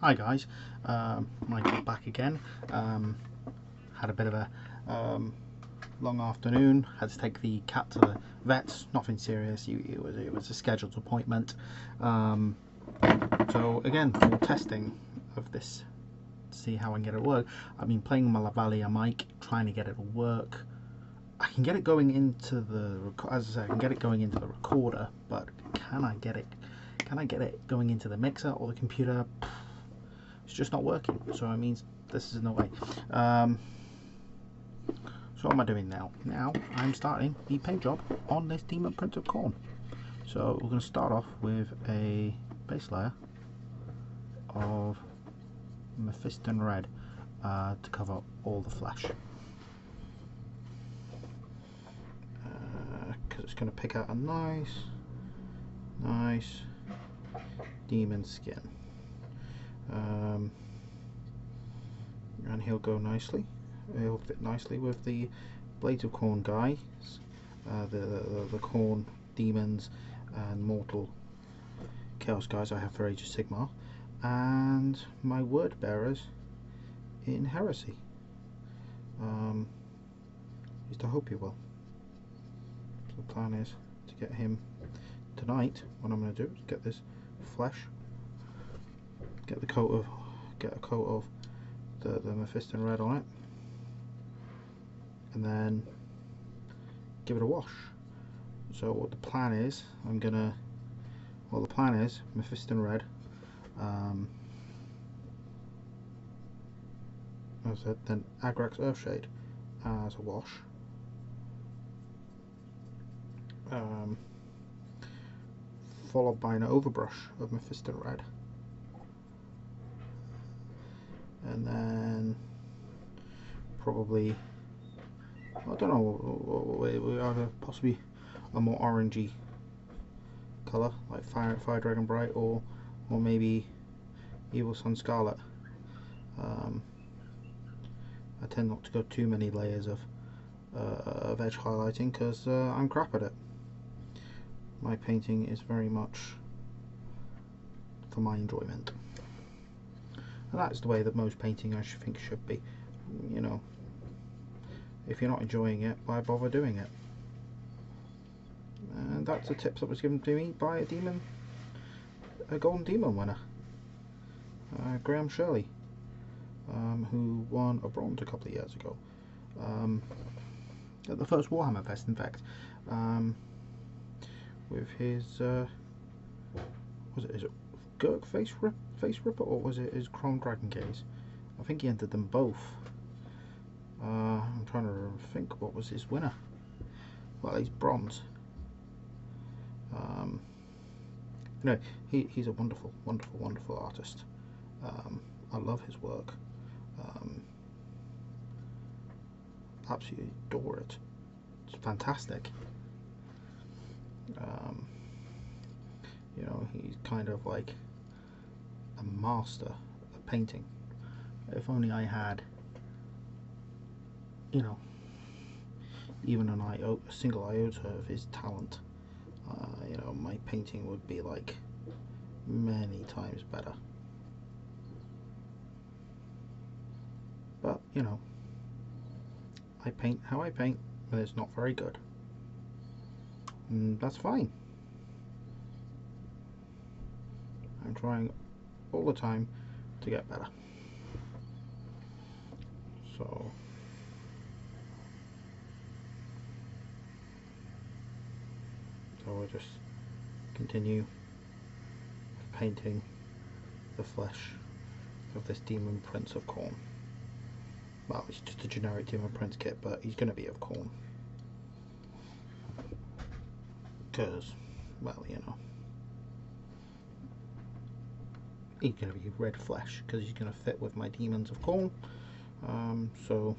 Hi guys, Michael back again. Had a bit of a long afternoon. Had to take the cat to the vets. Nothing serious. It was a scheduled appointment. So again, more testing of this to see how I can get it to work. I've been playing my Lavalier mic, trying to get it to work. I can get it going into the, as I said, I can get it going into the recorder, but can I get it? Can I get it going into the mixer or the computer? It's just not working, so it means this is no way. So what am I doing now? Now I'm starting the paint job on this Demon Prince of Corn. So we're going to start off with a base layer of Mephiston Red to cover all the flesh. Because it's going to pick out a nice demon skin. And he'll go nicely. He'll fit nicely with the Blades of Corn guys, the Corn demons and mortal chaos guys I have for Age of Sigmar, and my word bearers in Heresy. Just I hope you will. So the plan is to get him tonight. What I'm going to do is get this flesh, get a coat of the Mephiston Red on it, and then give it a wash. So what the plan is, the plan is Mephiston Red, as I said, then Agrax Earthshade as a wash, followed by an overbrush of Mephiston Red, and then probably, I don't know, either possibly a more orangey colour like Fire Dragon Bright, or maybe Evil Sun Scarlet. I tend not to go too many layers of edge highlighting because I'm crap at it. My painting is very much for my enjoyment. And that's the way that most painting I think should be. You know, if you're not enjoying it, why bother doing it? And that's a tip that was given to me by a Golden Demon winner, Graham Shirley, who won a bronze a couple of years ago, at the first Warhammer Fest, in fact, with his is it Gurk Face Ripper, or was it his Chrome Dragon Gaze? I think he entered them both. I'm trying to think what was his winner. Well, he's bronze. No, he's a wonderful artist. I love his work. Absolutely adore it. It's fantastic. You know, he's kind of like a master of painting. If only I had, you know, even a single iota of his talent, you know, my painting would be like many times better. But, you know, I paint how I paint, and it's not very good. And that's fine. I'm trying all the time to get better. So we'll just continue painting the flesh of this Demon Prince of Corn. Well, it's just a generic Demon Prince kit, but he's going to be of corn. Because, well, you know, he's going to be red flesh, because he's going to fit with my Demons of Corn. So,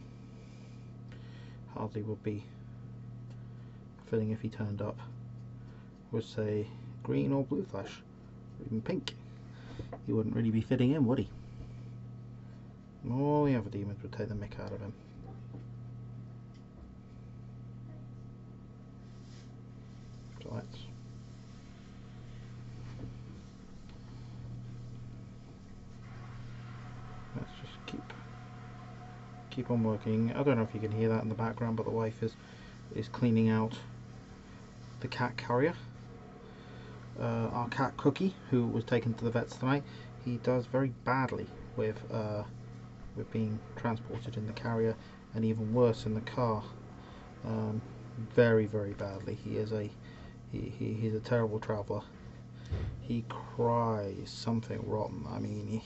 hardly would be fitting if he turned up with, say, green or blue flesh, or even pink. He wouldn't really be fitting in, would he? All the other demons would take the mick out of him. So let's keep on working. I don't know if you can hear that in the background, but the wife is cleaning out the cat carrier. Our cat Cookie, who was taken to the vets tonight, he does very badly with being transported in the carrier, and even worse in the car. Very, very badly. He's a terrible traveller. He cries something rotten. I mean,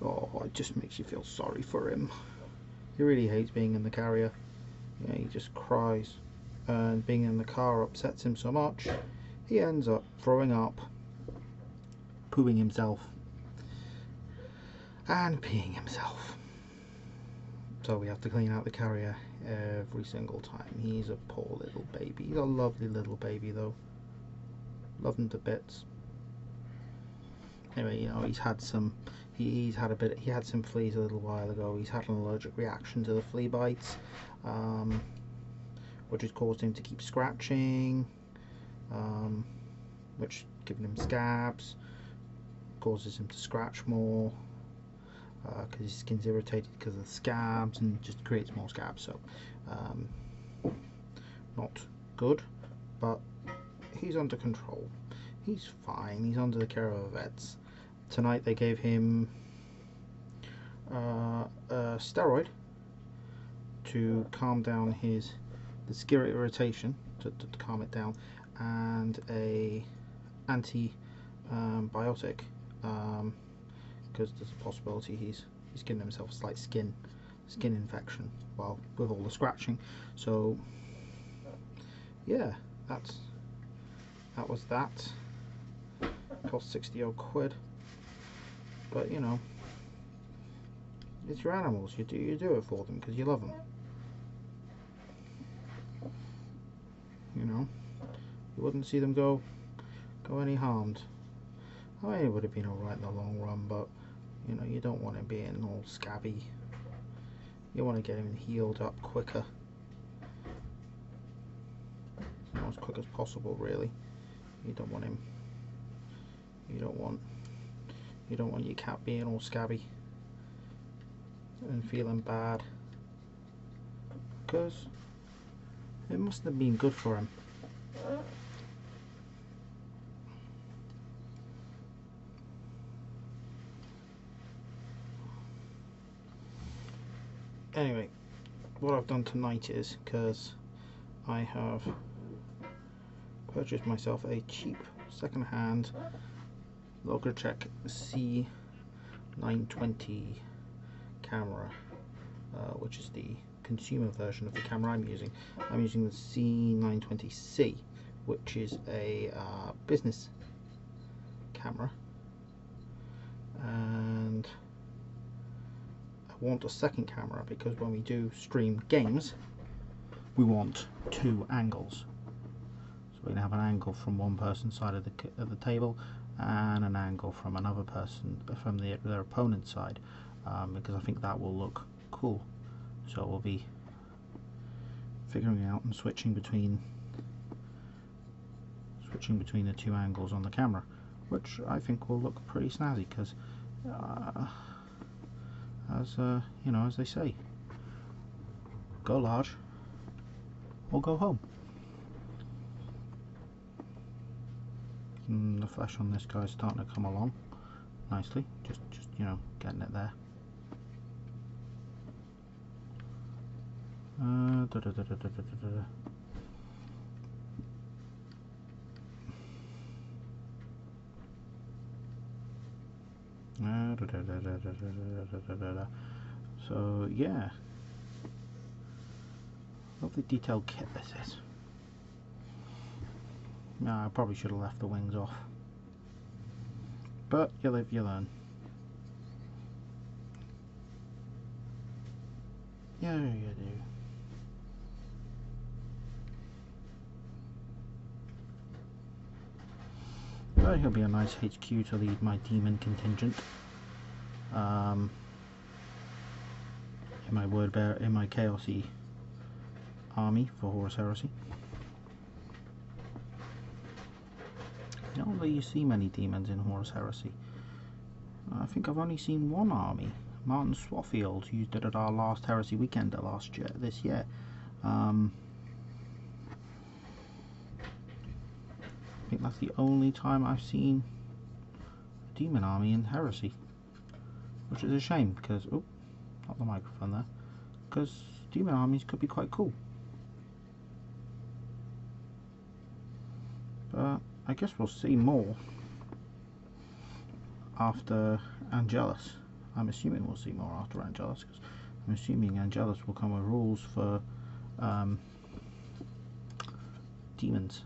it just makes you feel sorry for him. He really hates being in the carrier. You know, he just cries, and being in the car upsets him so much, he ends up throwing up, pooing himself, and peeing himself. So we have to clean out the carrier every single time. He's a poor little baby. He's a lovely little baby though. Love him to bits. Anyway, you know, he had some fleas a little while ago. He's had an allergic reaction to the flea bites, which has caused him to keep scratching, which giving him scabs, causes him to scratch more, because his skin's irritated because of the scabs, and just creates more scabs. So not good, but he's under control. He's fine. He's under the care of the vets. Tonight they gave him a steroid to calm down the skin irritation, to calm it down, and a antibiotic, because there's a possibility he's getting himself a slight skin infection with all the scratching. So yeah, that was that. Cost 60 odd quid, but you know, it's your animals. You do it for them because you love them. You know, you wouldn't see them go any harmed. I mean, it would have been alright in the long run, but you know, you don't want it being all scabby. You want to get him healed up quicker, you know, as quick as possible. Really, you don't want him. You don't want your cat being all scabby and feeling bad, because it must have been good for him. Anyway, what I've done tonight is, because I have purchased myself a cheap second-hand Logitech C920 camera, which is the consumer version of the camera I'm using. I'm using the C920C, which is a business camera, and I want a second camera because when we do stream games, we want two angles. So we're going to have an angle from one person's side of the table, and an angle from another person, from their opponent's side, because I think that will look cool. So we'll be figuring out and switching between the two angles on the camera, which I think will look pretty snazzy, because you know, as they say, go large or go home. And the flesh on this guy's starting to come along nicely, just you know, getting it there. So yeah, lovely detailed kit this is. No, I probably should have left the wings off, but you live, you learn. Yeah, you do. But he'll be a nice HQ to lead my demon contingent. In my chaosy army for Horus Heresy. I don't really see many demons in Horus Heresy. I think I've only seen one army, Martin Swaffield used it at our last Heresy Weekend this year. I think that's the only time I've seen a demon army in Heresy, which is a shame because, oh, not the microphone there, because demon armies could be quite cool. But I guess we'll see more after Angelus. I'm assuming we'll see more after Angelus, because I'm assuming Angelus will come with rules for demons.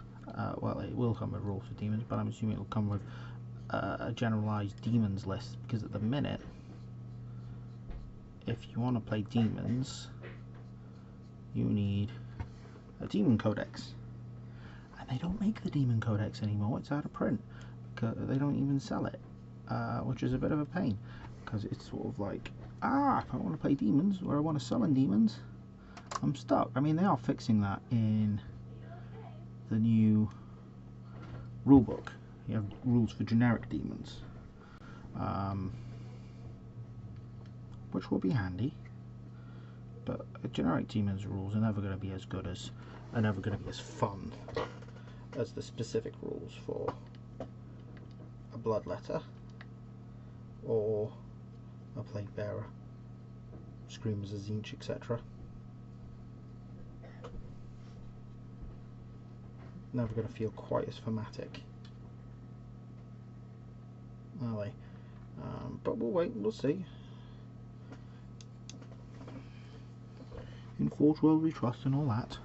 Well, it will come with rules for demons, but I'm assuming it will come with a generalized demons list, because at the minute, if you want to play demons, you need a demon codex, and they don't make the demon codex anymore. It's out of print because they don't even sell it, which is a bit of a pain, because it's sort of like, if I want to play demons or I want to summon demons, I'm stuck. I mean, they are fixing that in the new rulebook. You have rules for generic demons, which will be handy, but generic demons rules are never going to be as good as, are never going to be as fun as the specific rules for a bloodletter or a plague bearer, screamers of Zinch, etc. Never going to feel quite as thematic, are they? But we'll wait, we'll see. In Forge World we trust and all that.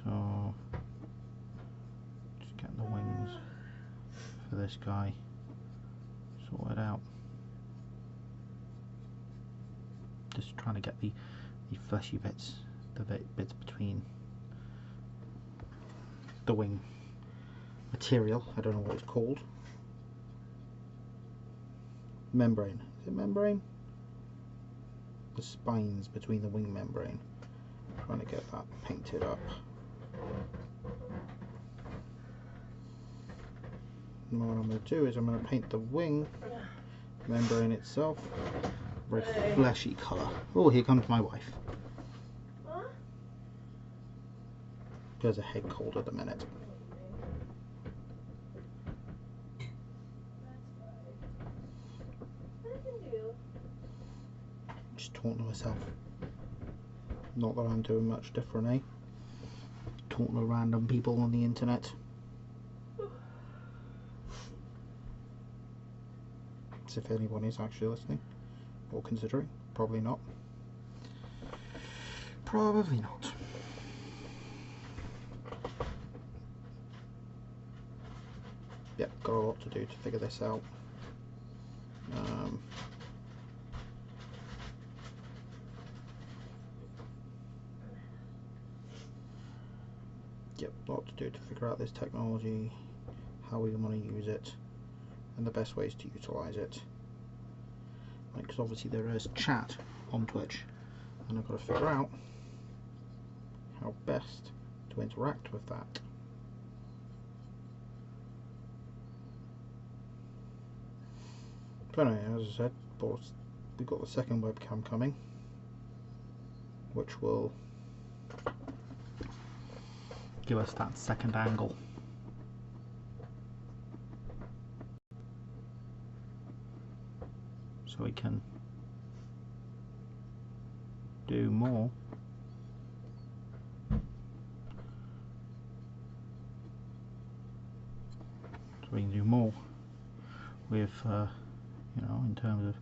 So, just getting the wings for this guy sorted out. Just trying to get the fleshy bits, the bits between the wing material. I don't know what it's called. Membrane. Is it membrane? The spines between the wing membrane. Trying to get that painted up. And what I'm going to do is I'm going to paint the wing membrane itself a very fleshy colour. Oh, here comes my wife. There's a head cold at the minute. Just talking to myself. Not that I'm doing much different, eh? Talking to random people on the internet. As if anyone is actually listening or considering. Probably not. Probably not. Yep, got a lot to do to figure this out. Yep, a lot to do to figure out this technology, how we want to use it, and the best ways to utilise it. Because obviously there is chat on Twitch, and I've got to figure out how best to interact with that. But anyway, as I said, we've got the second webcam coming, which will give us that second angle. So we can do more. So we can do more with, you know, in terms of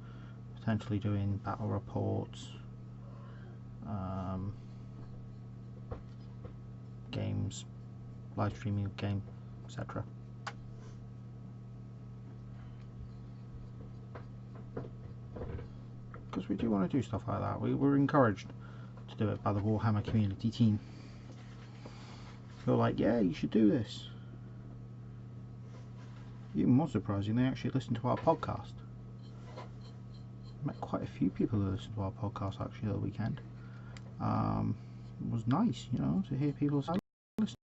potentially doing battle reports, games, live streaming of game, etc. Because we do want to do stuff like that. We were encouraged to do it by the Warhammer community team. They were like, yeah, you should do this. Even more surprising, they actually listened to our podcast. I met quite a few people who listened to our podcast actually the weekend. It was nice, you know, to hear people say,